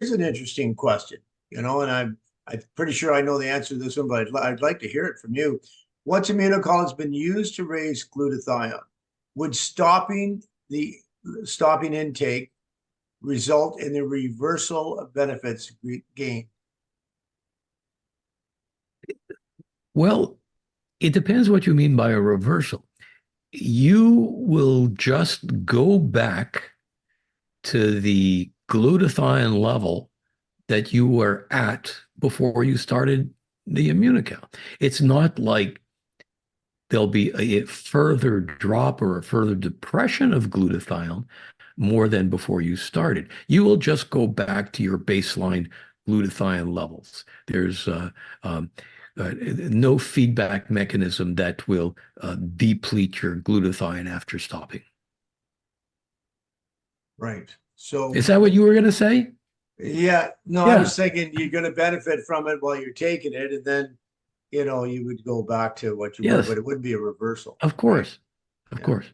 Here's an interesting question, and I'm pretty sure I know the answer to this one, but I'd like to hear it from you. What's Immunocal has been used to raise glutathione? Would the stopping intake result in the reversal of benefits gained? Well, it depends what you mean by a reversal. You will just go back to the glutathione level that you were at before you started the Immunocal. It's not like there'll be a further drop or a further depression of glutathione more than before you started. You will just go back to your baseline glutathione levels. There's um, no feedback mechanism that will deplete your glutathione after stopping. Right. So, Is that what you were going to say? yeah, no, I Yeah. was thinking you're going to benefit from it while you're taking it, and then, you would go back to what you were, but Yes. it wouldn't be a reversal, Of right? course. Of Yeah. course.